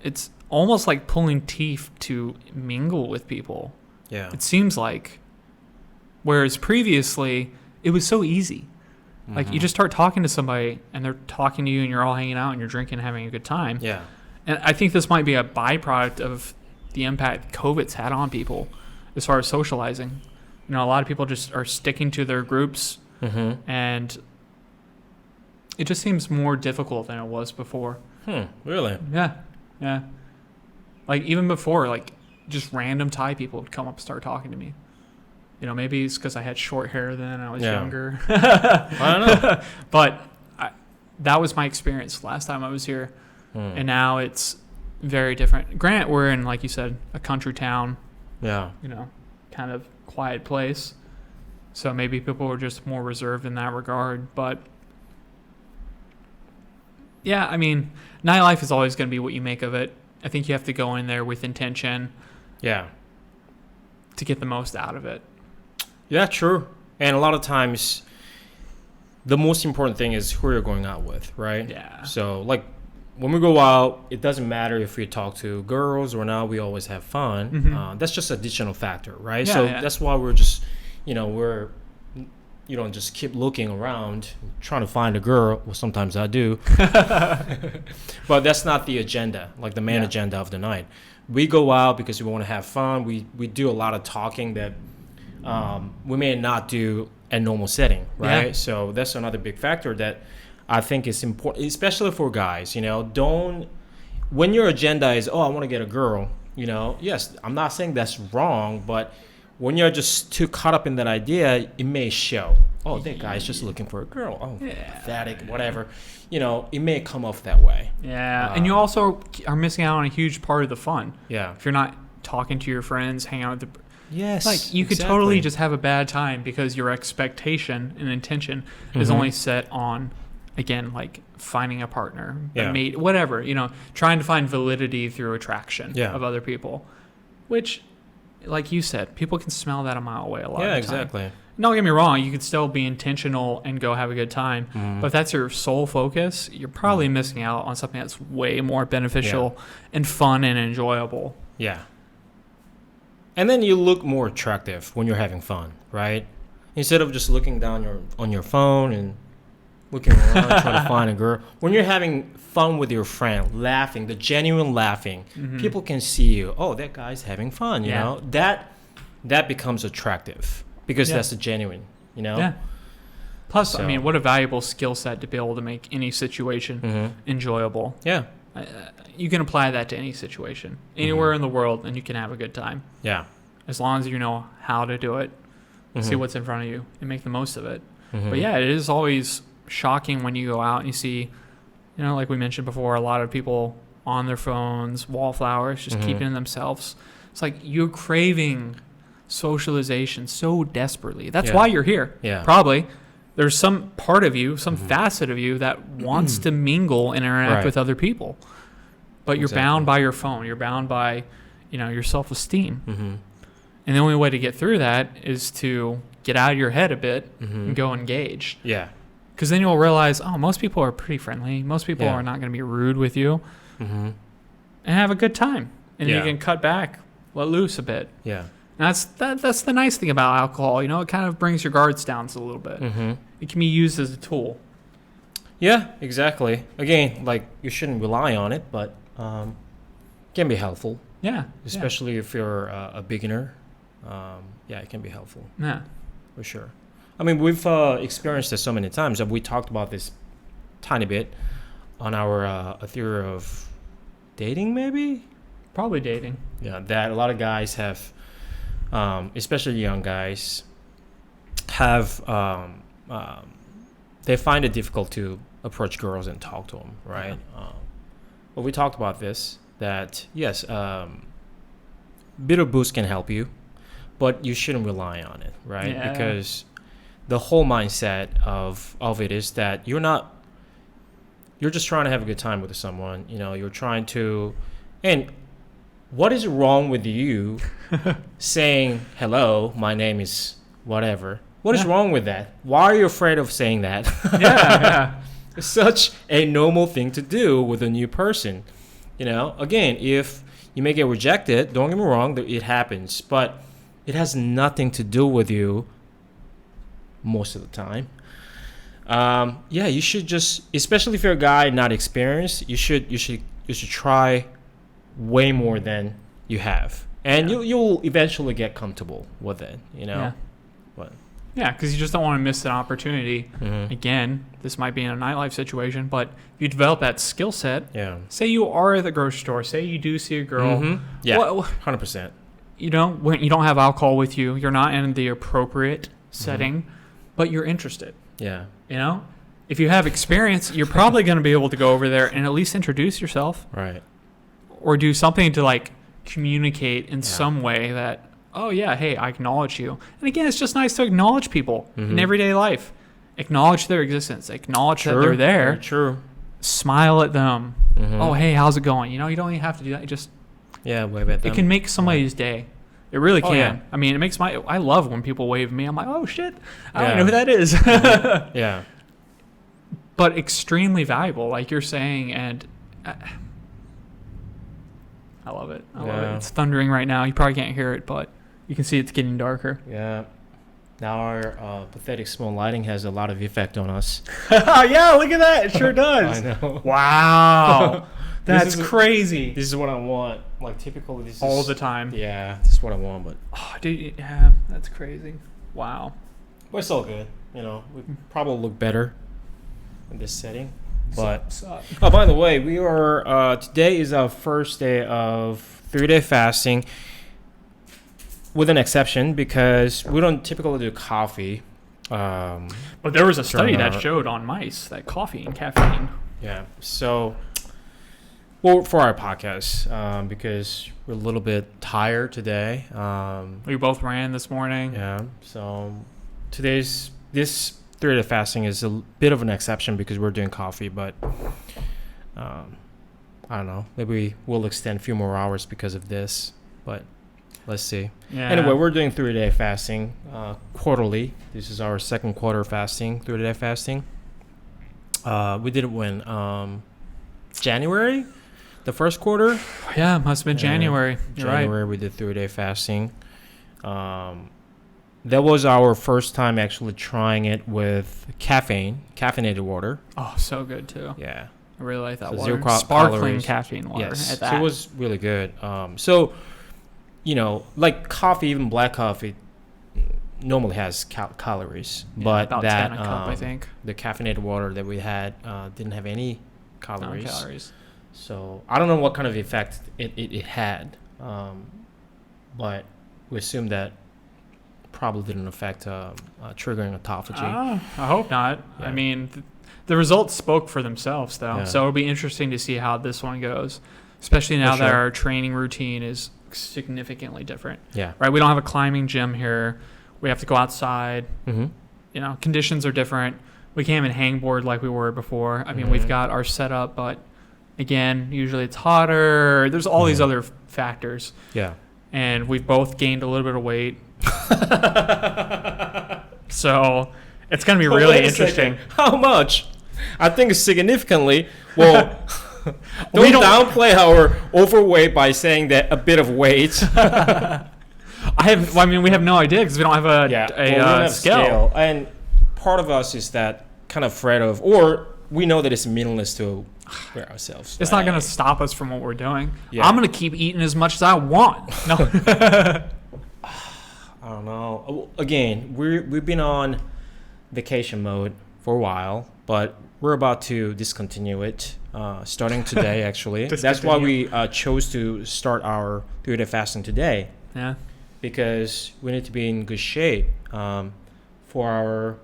it's almost like pulling teeth to mingle with people. Yeah. It seems like. Whereas previously, it was so easy. Like, you just start talking to somebody, and they're talking to you, and you're all hanging out, and you're drinking, having a good time. Yeah. And I think this might be a byproduct of the impact COVID's had on people as far as socializing. A lot of people just are sticking to their groups, and it just seems more difficult than it was before. Really? Yeah. Like, even before, like, just random Thai people would come up and start talking to me. Maybe it's because I had short hair then, I was younger. I don't know. But that was my experience last time I was here. And now it's very different. Granted, we're in, like you said, a country town. Yeah. Kind of quiet place. So maybe people were just more reserved in that regard. But, yeah, nightlife is always going to be what you make of it. I think you have to go in there with intention. Yeah. to get the most out of it. Yeah, true. And a lot of times, the most important thing is who you're going out with, right? Yeah. So, like, when we go out, it doesn't matter if we talk to girls or not. We always have fun. Mm-hmm. That's just an additional factor, right? Yeah, so yeah. that's why we're just, you don't just keep looking around trying to find a girl. Well, sometimes I do. But that's not the agenda, like the main agenda of the night. We go out because we want to have fun. We do a lot of talking that we may not do in normal setting, right? Yeah. So that's another big factor that I think is important, especially for guys. Don't, when your agenda is, I want to get a girl, yes, I'm not saying that's wrong, but when you're just too caught up in that idea, it may show. Oh, that guy's just looking for a girl. Oh, pathetic, whatever. It may come off that way. Yeah, and you also are missing out on a huge part of the fun. Yeah. If you're not talking to your friends, hanging out with the... Yes, like, you could totally just have a bad time because your expectation and intention is only set on, again, like finding a partner, a mate, whatever, trying to find validity through attraction of other people, which, like you said, people can smell that a mile away a lot of the time. Exactly. Don't get me wrong, you could still be intentional and go have a good time, but if that's your sole focus, you're probably missing out on something that's way more beneficial and fun and enjoyable. Yeah. And then you look more attractive when you're having fun, right? Instead of just looking down on your phone and looking around trying to find a girl. When you're having fun with your friend, laughing, the genuine laughing, people can see you. Oh, that guy's having fun, you know? That becomes attractive because that's a genuine, Yeah. Plus, I mean, what a valuable skill set to be able to make any situation enjoyable. Yeah. You can apply that to any situation, anywhere in the world, and you can have a good time. Yeah. As long as you know how to do it, see what's in front of you, and make the most of it. But yeah, it is always shocking when you go out and you see, like we mentioned before, a lot of people on their phones, wallflowers, just keeping to themselves. It's like you're craving socialization so desperately. That's why you're here. Yeah. Probably. There's some part of you, some facet of you that wants to mingle and interact with other people. But you're bound by your phone. You're bound by, your self-esteem. And the only way to get through that is to get out of your head a bit and go engage. Yeah. Because then you'll realize, most people are pretty friendly. Most people are not going to be rude with you. And have a good time. And you can cut back, let loose a bit. Yeah. And that's the nice thing about alcohol. It kind of brings your guards down a little bit. It can be used as a tool. Yeah, exactly. Again, like, you shouldn't rely on it, but it can be helpful. Yeah. Especially if you're a beginner. It can be helpful. Yeah. For sure. I mean, we've experienced this so many times. We talked about this tiny bit on our theory of dating, maybe? Probably dating. Yeah, that a lot of guys have, especially young guys, have, they find it difficult to approach girls and talk to them, right? But we talked about this, that, yes, bitter boost can help you, but you shouldn't rely on it, right? Yeah. Because the whole mindset of it is that you're just trying to have a good time with someone. You're trying to, and what is wrong with you saying, hello, my name is whatever? What is wrong with that? Why are you afraid of saying that? It's such a normal thing to do with a new person. Again, if you may get rejected, don't get me wrong, it happens, but it has nothing to do with you most of the time. You should just, especially if you're a guy not experienced, you should try way more than you have, and you'll eventually get comfortable with it. But because you just don't want to miss an opportunity. Again, this might be in a nightlife situation, but if you develop that skill set, say you are at the grocery store, say you do see a girl, 100%. When you don't have alcohol with you, you're not in the appropriate setting, but you're interested. Yeah. If you have experience, you're probably going to be able to go over there and at least introduce yourself. Right. Or do something to, like, communicate in some way that, hey, I acknowledge you. And again, it's just nice to acknowledge people in everyday life. Acknowledge their existence. Acknowledge that they're there. Very true. Smile at them. Oh, hey, how's it going? You don't even have to do that. You just wave at them. It can make somebody's day. It It really can. Yeah. I mean, I love when people wave me. I'm like, oh shit, I don't Yeah. know who that is. Yeah. But extremely valuable, like you're saying, and I love it. I love it. It's thundering right now. You probably can't hear it, but you can see it's getting darker. Yeah. Now our pathetic small lighting has a lot of effect on us. Yeah, look at that. It sure does. I know. Wow. That's This crazy. This is what I want. Like typically this All is the time. Yeah, this is what I want, but Oh, dude, yeah, that's crazy. Wow. it's all good. We probably look better in this setting. But oh, by the way, we are today is our first day of 3-day fasting, with an exception because we don't typically do coffee. But there was a study that showed on mice that coffee and caffeine. Yeah. So, well, for our podcast, because we're a little bit tired today. We both ran this morning. Yeah. So this 3-day fasting is a bit of an exception because we're doing coffee, but I don't know. Maybe we'll extend a few more hours because of this, but let's see. Yeah. Anyway, we're doing 3-day fasting quarterly. This is our second quarter fasting, 3-day fasting. We did it when January, the first quarter. Yeah, must have been January. You're January, right. we did 3-day fasting. That was our first time actually trying it with caffeinated water. Oh, so good too. Yeah. I really like that So water. 0 Sparkling calories. caffeine water. Yes, At so that. it was really good. So, like coffee, even black coffee, normally has calories, Yeah, but about that 10 a cup, I think. the caffeinated water that we had didn't have any calories. No calories. So I don't know what kind of effect it had, but we assume that probably didn't affect triggering autophagy. I hope not. Yeah. I mean, the results spoke for themselves, though. Yeah. So it'll be interesting to see how this one goes, especially now that sure. our training routine is significantly different. Yeah. Right? We don't have a climbing gym here. We have to go outside. Mm-hmm. Conditions are different. We can't even hangboard like we were before. I mean, we've got our setup, but again, usually it's hotter. There's all these other factors. Yeah. And we've both gained a little bit of weight. So it's going to be really interesting. How much? I think significantly. Well, don't downplay our overweight by saying that a bit of weight. We have no idea because we don't have a scale. And part of us is that kind of afraid of, or we know that it's meaningless to wear ourselves. It's not going to stop us from what we're doing. Yeah. I'm going to keep eating as much as I want. No. I don't know. Again, we've been on vacation mode for a while, but we're about to discontinue it starting today, actually. That's why we chose to start our 3-day fasting today. Yeah. Because we need to be in good shape for our,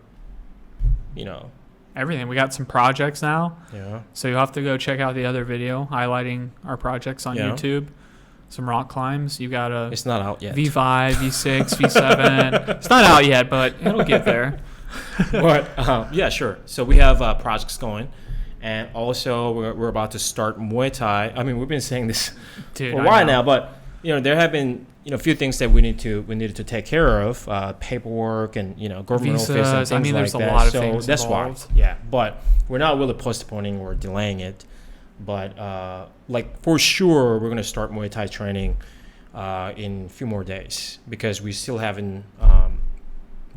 everything. We got some projects now. Yeah. So you'll have to go check out the other video highlighting our projects on YouTube. Some rock climbs. You got a It's not out yet. V5, V6, V7. It's not out yet, but it'll get there. But yeah, sure. So we have projects going, and also we're about to start Muay Thai. I mean, we've been saying this for a while now, but there have been a few things that we needed to take care of, paperwork and government office and things like that. There's a lot of things that's involved. why. Yeah, but we're not really postponing or delaying it. But for sure, we're gonna start Muay Thai training in a few more days because we still haven't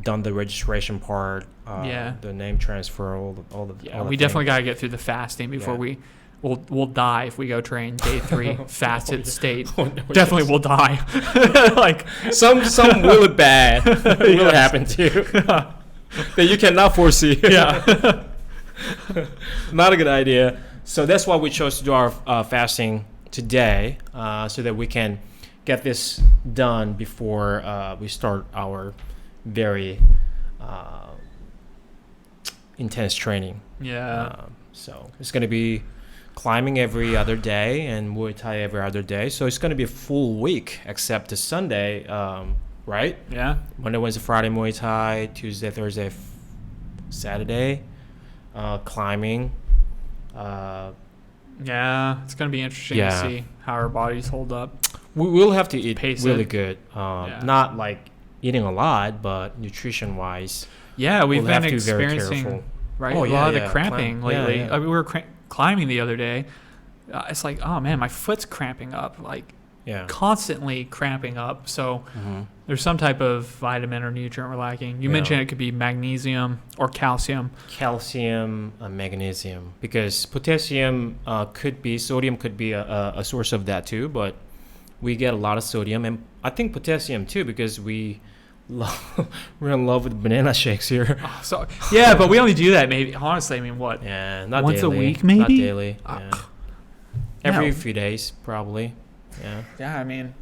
done the registration part, the name transfer, all the we definitely got to get through the fasting before we'll die if we go train day 3 fasted state. Definitely will die. Like some really bad will happen to you that you cannot foresee. Yeah. Not a good idea. So that's why we chose to do our fasting today, so that we can get this done before we start our very intense training. Yeah. So it's going to be climbing every other day and Muay Thai every other day. So it's going to be a full week except the Sunday, right? Yeah. Monday, Wednesday, Friday Muay Thai, Tuesday, Thursday, Saturday climbing. Yeah, it's going to be interesting to see how our bodies hold up. we'll have to eat Pace really it. good. Not like eating a lot, but nutrition wise. Yeah, we've we'll have been to be very experiencing careful. right Oh, a yeah, lot of yeah. the cramping lately. Yeah. I mean, we were climbing the other day. It's like, oh man, my foot's cramping up, like constantly cramping up. So there's some type of vitamin or nutrient we're lacking. You mentioned it could be magnesium or calcium. Calcium, magnesium, because potassium sodium could be a source of that too, but we get a lot of sodium, and I think potassium too, because we're in love with banana shakes here. So yeah, but we only do that maybe, honestly, I mean, what? Yeah, not once daily. a week maybe? Not daily. Yeah. Every No. few days, probably. Yeah. Yeah, I mean,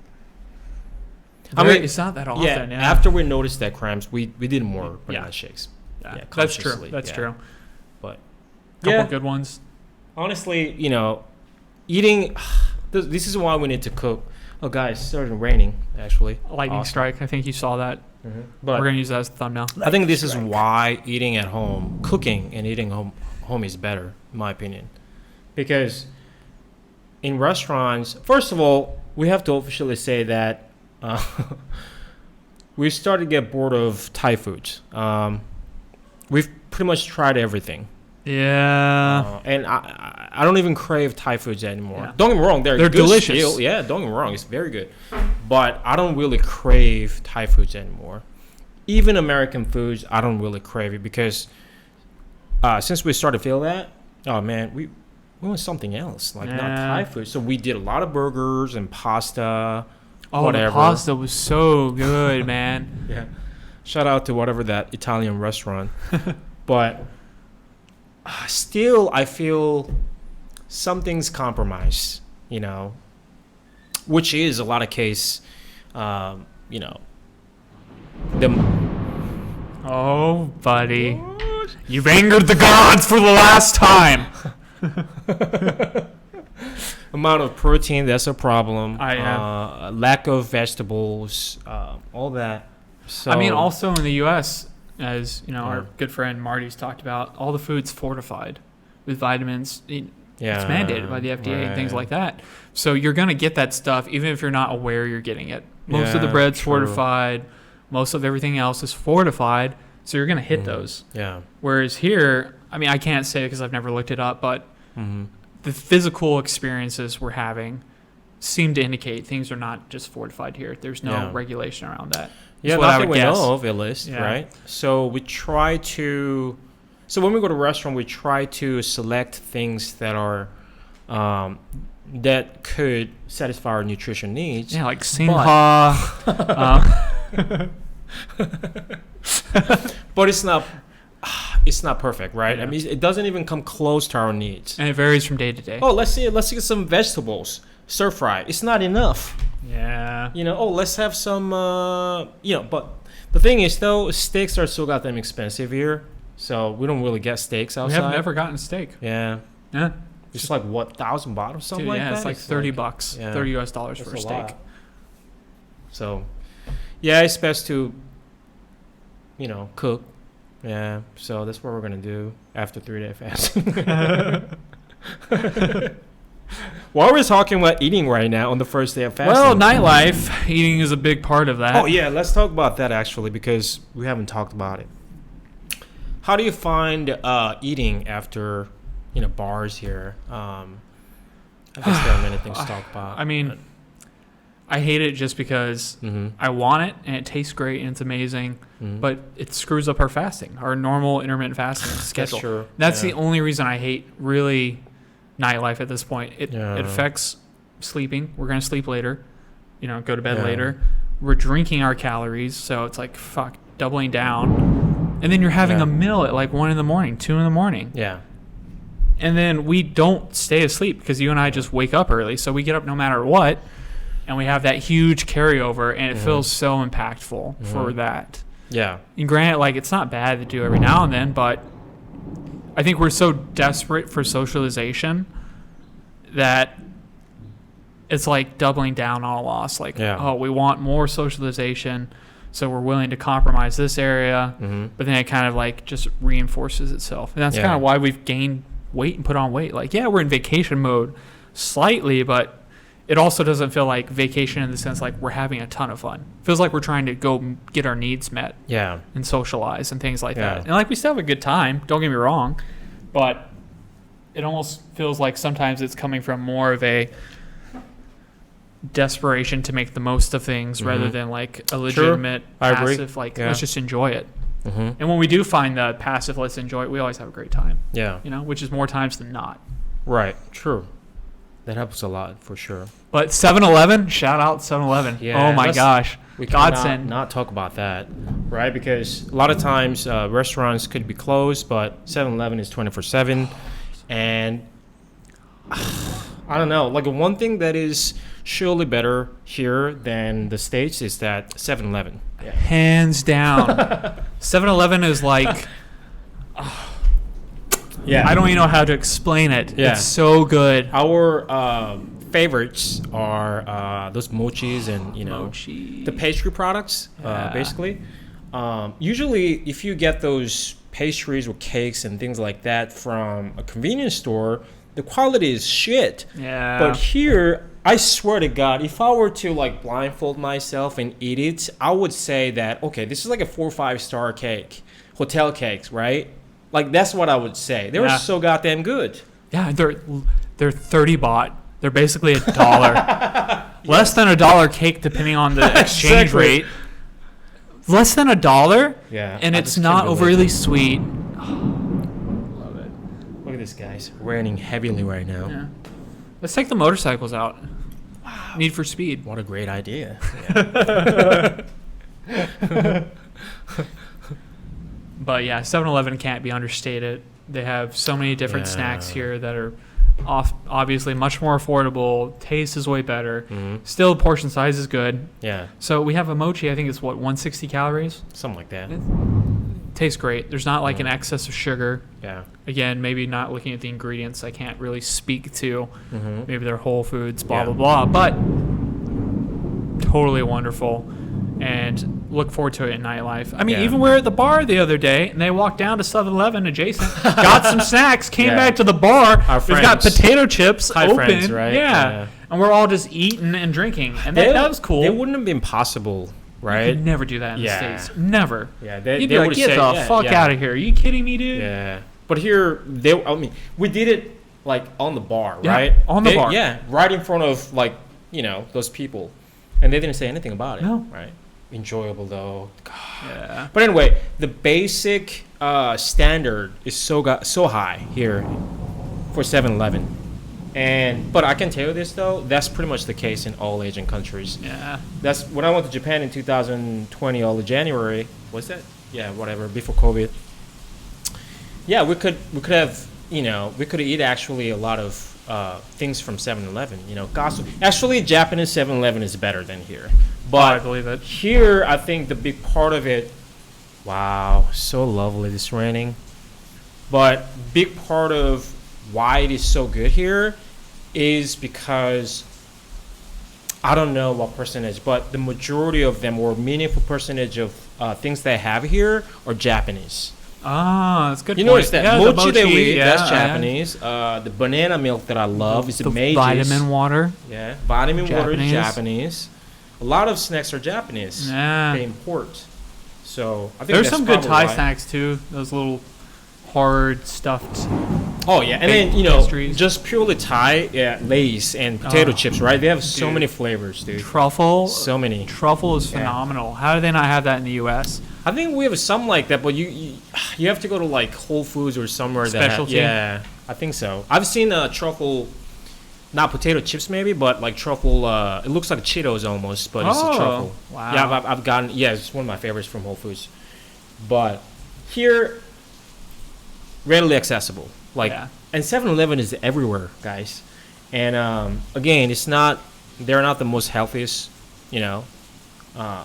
mean, it's not that often. Yeah, after we noticed that cramps, we did more banana shakes. Yeah, that's true. consciously, That's true. But Couple good ones. honestly, eating. This is why we need to cook. Oh, guys, it started raining actually. Lightning Awesome. strike. I think you saw that. But We're gonna use that as the thumbnail. I think this is why eating at home, cooking and eating home is better, in my opinion, because in restaurants, first of all, we have to officially say that we started to get bored of Thai foods. We've pretty much tried everything. Yeah. And I don't even crave Thai foods anymore. Yeah. Don't get me wrong, they're good delicious. still. Yeah, don't get me wrong, it's very good. But I don't really crave Thai foods anymore. Even American foods, I don't really crave it because since we started to feel that, oh man, we want something else, like not Thai food. So we did a lot of burgers and pasta. Oh, whatever. the pasta was so good, man. Yeah. Shout out to whatever that Italian restaurant. But still, I feel something's compromised, which is a lot of case, the. Oh, buddy. You've angered the gods for the last time. Amount of protein, that's a problem. Lack of vegetables, all that. So I mean, also in the U.S., as our good friend Marty's talked about, all the food's fortified with vitamins. It's mandated by the FDA and things like that. So you're going to get that stuff even if you're not aware you're getting it. Most of the bread's fortified. Most of everything else is fortified. So you're going to hit those. Yeah. Whereas here, I mean, I can't say because I've never looked it up, but the physical experiences we're having seem to indicate things are not just fortified here. There's no regulation around that. Yeah, nothing we know of, at least, right? So we try to... So when we go to a restaurant, we try to select things that are... that could satisfy our nutrition needs. Yeah, like Singha. But it's not perfect, right? Yeah. I mean, it doesn't even come close to our needs. And it varies from day to day. Oh, let's get some vegetables. Stir fry. It's not enough. Yeah. Let's have some, but the thing is, though, steaks are so goddamn expensive here. So we don't really get steaks outside. We have never gotten steak. Yeah. Yeah. It's like, what, $1,000 or something like that? Yeah, it's like $30, $30 US for a steak. Lot. So, yeah, it's best to, cook. Yeah, so that's what we're going to do after 3-day fast. While we're talking about eating right now on the first day of fasting. Well, nightlife, eating is a big part of that. Oh, yeah, let's talk about that, actually, because we haven't talked about it. How do you find eating after, bars here? I guess there are many things to talk about. I mean, I hate it just because I want it, and it tastes great, and it's amazing, but it screws up our fasting, our normal intermittent fasting schedule. That's true. That's the only reason I hate, really, nightlife at this point. It affects sleeping. We're going to sleep later, go to bed later. We're drinking our calories, so it's like, fuck, doubling down. And then you're having a meal at like 1 in the morning, 2 in the morning. Yeah. And then we don't stay asleep because you and I just wake up early. So we get up no matter what, and we have that huge carryover, and it feels so impactful for that. Yeah. And granted, like, it's not bad to do every now and then, but I think we're so desperate for socialization that it's like doubling down on a loss. Like, we want more socialization, so we're willing to compromise this area, but then it kind of like just reinforces itself. And that's kind of why we've gained weight and put on weight. Like, we're in vacation mode slightly, but it also doesn't feel like vacation in the sense like we're having a ton of fun. It feels like we're trying to go get our needs met. Yeah. And socialize and things like that. And like we still have a good time, don't get me wrong, but it almost feels like sometimes it's coming from more of a desperation to make the most of things rather than like a legitimate passive, like let's just enjoy it. And when we do find the passive, let's enjoy it, we always have a great time. Yeah. You know, which is more times than not. Right. True. That helps a lot for sure. But 7-Eleven, shout out 7-Eleven. Yeah, oh my gosh. We cannot not talk about that, right? Because a lot of times restaurants could be closed, but 7-Eleven is 24/7. And I don't know. Like one thing that is surely better here than the States is that 7-Eleven. Yeah. Hands down. 7-Eleven is like... yeah, I don't even know how to explain it. Yeah. It's so good. Our favorites are those mochis and the pastry products, basically. Usually, if you get those pastries or cakes and things like that from a convenience store, the quality is shit. Yeah. But here, I swear to God, if I were to like blindfold myself and eat it, I would say that okay, this is like a 4 or 5 star cake, hotel cakes, right? Like, that's what I would say. They were so goddamn good. Yeah, they're 30 baht. They're basically $1. Less than $1 cake, depending on the exchange rate. Less than $1? Yeah. And it's not overly sweet. Love it. Look at this, guys. Raining heavily right now. Yeah. Let's take the motorcycles out. Wow. Need for Speed. What a great idea. Yeah. But yeah, 7-Eleven can't be understated. They have so many different snacks here that are obviously much more affordable. Taste is way better. Still, portion size is good. Yeah. So we have a mochi. I think it's 160 calories. Something like that. It tastes great. There's not like an excess of sugar. Yeah. Again, maybe not looking at the ingredients. I can't really speak to. Maybe they're whole foods. Blah blah blah. But totally wonderful. And look forward to it in Nightlife. I mean, even we were at the bar the other day, and they walked down to 7-Eleven adjacent, got some snacks, came back to the bar. We've got potato chips open. Friends, right? Yeah. And we're all just eating and drinking. And that was cool. It wouldn't have been possible, right? You could never do that in the States. Never. Yeah, you'd be like, get the fuck out of here. Are you kidding me, dude? Yeah. But here, we did it, like, on the bar, right? On the bar. Yeah, right in front of, like, those people. And they didn't say anything about it, right? Enjoyable though. God. Yeah. But anyway, the basic standard is so high here for 7-Eleven. But I can tell you this though, that's pretty much the case in all Asian countries. Yeah. That's when I went to Japan in 2020, all of January. Was that? Yeah, whatever, before COVID. Yeah, we could have, we could eat actually a lot of things from 7-Eleven. Actually, Japanese 7-Eleven is better than here. But I believe it. Here, I think the big part of it, wow, so lovely this raining. But big part of why it is so good here is because I don't know what percentage, but the majority of them, or meaningful percentage of things they have here are Japanese. Ah, that's good. Notice that mochi that we eat, that's Japanese. The banana milk that I love is amazing. Vitamin water. Yeah, vitamin water is Japanese. A lot of snacks are Japanese. Yeah. They import. So I think there's some good Thai snacks too. Those little hard stuffed. Oh yeah, and then pastries. Just purely Thai, Lay's and potato chips, right? They have so many flavors, dude. Truffle. So many. Truffle is phenomenal. How do they not have that in the U.S.? I think we have some like that, but you have to go to like Whole Foods or somewhere specialty. Yeah, I think so. I've seen truffle. Not potato chips maybe, but like truffle, it looks like Cheetos almost, but it's a truffle. Wow. Yeah, I've gotten, it's one of my favorites from Whole Foods. But here, readily accessible. And 7-Eleven is everywhere, guys. And again, they're not the most healthiest,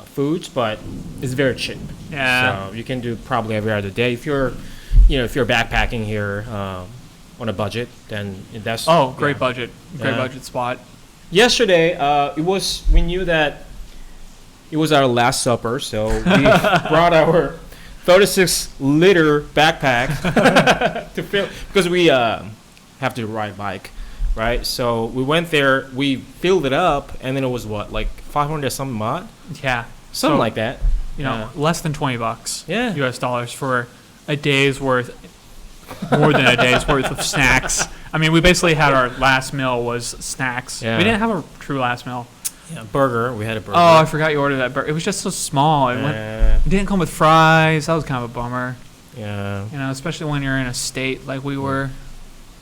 foods, but it's very cheap. Yeah. So you can do probably every other day. If you're backpacking here, on a budget, then that's great budget spot. Yesterday, we knew that it was our last supper, so we brought our 36-liter backpack to fill because we have to ride bike, right? So we went there, we filled it up, and then it was what, like 500 something baht? Yeah. Something like that. Less than $20. Yeah. US dollars for a day's worth, more than a day's worth of snacks. I mean, we basically had our last meal was snacks. Yeah. We didn't have a true last meal. Yeah, burger. We had a burger. Oh, I forgot you ordered that burger. It was just so small. It didn't come with fries. That was kind of a bummer. Yeah. Especially when you're in a state like we were.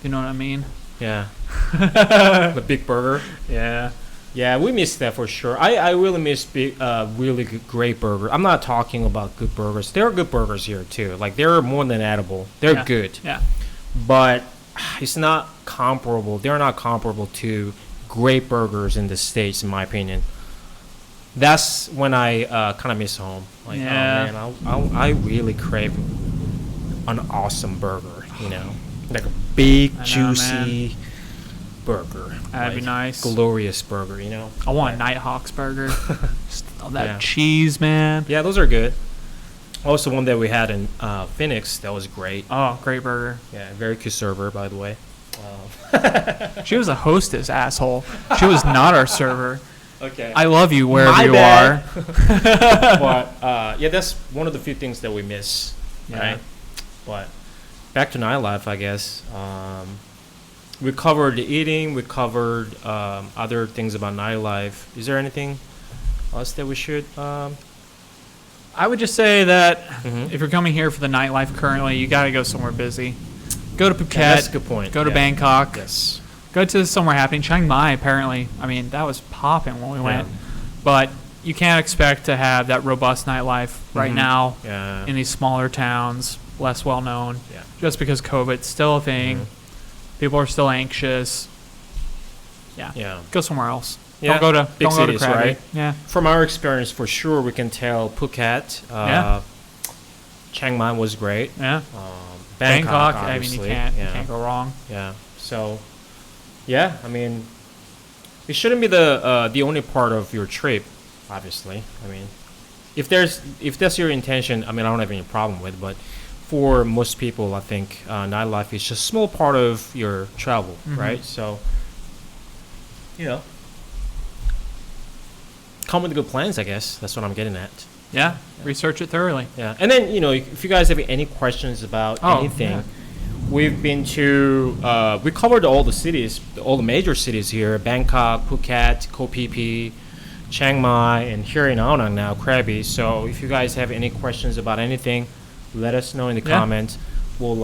You know what I mean? Yeah. The big burger. Yeah. Yeah, we missed that for sure. I really miss really great burger. I'm not talking about good burgers. There are good burgers here too. Like they're more than edible. They're good. Yeah. But it's not comparable. They're not comparable to great burgers in the States, in my opinion. That's when I kind of miss home. Like, oh man, I really crave an awesome burger. Like a big, juicy burger. That'd be nice. Glorious burger, I want a Nighthawks burger. Just all that cheese, man. Yeah, those are good. Also, one that we had in Phoenix, that was great. Oh, great burger. Yeah, very good server, by the way. She was a hostess, asshole. She was not our server. Okay. I love you wherever My you bad. are. But that's one of the few things that we miss, right? But back to nightlife, I guess. We covered the eating. We covered other things about nightlife. Is there anything else that we should? I would just say that if you're coming here for the nightlife currently, you got to go somewhere busy. Go to Phuket. Yeah, that's a good point. Go to Bangkok. Yes. Go to somewhere happening. Chiang Mai, apparently. I mean, that was popping when we went. But you can't expect to have that robust nightlife right now in these smaller towns, less well known. Yeah. Just because COVID's still a thing. People are still anxious. Yeah. Go somewhere else. Yeah. Don't go to big cities, Krabi. right? Yeah. From our experience, for sure, we can tell Phuket. Chiang Mai was great. Yeah. Bangkok, I mean, you obviously. can't go wrong. Yeah. So, I mean, it shouldn't be the only part of your trip, obviously. I mean, if that's your intention, I mean, I don't have any problem with it, but for most people, I think nightlife is just a small part of your travel, right? So, come with good plans, I guess. That's what I'm getting at. Yeah. Research it thoroughly. Yeah. And then, if you guys have any questions about anything, we've been to, we covered all the cities, all the major cities here: Bangkok, Phuket, Koh Phi Phi, Chiang Mai, and here in Ao Nang now, Krabi. So if you guys have any questions about anything, let us know in the comments. We'll,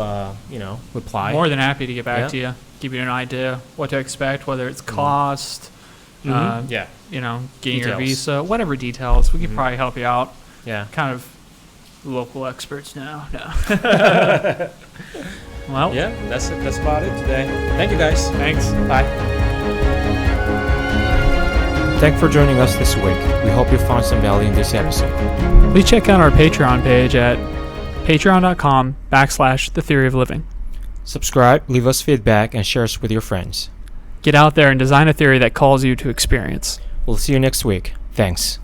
reply. More than happy to get back to you, give you an idea what to expect, whether it's cost, getting your visa, whatever details. We could probably help you out. Yeah. Kind of local experts now. No. Well. Yeah, that's about it today. Thank you, guys. Thanks. Bye. Thanks for joining us this week. We hope you found some value in this episode. Please check out our Patreon page at patreon.com/thetheoryofliving. Subscribe, leave us feedback, and share us with your friends. Get out there and design a theory that calls you to experience. We'll see you next week. Thanks.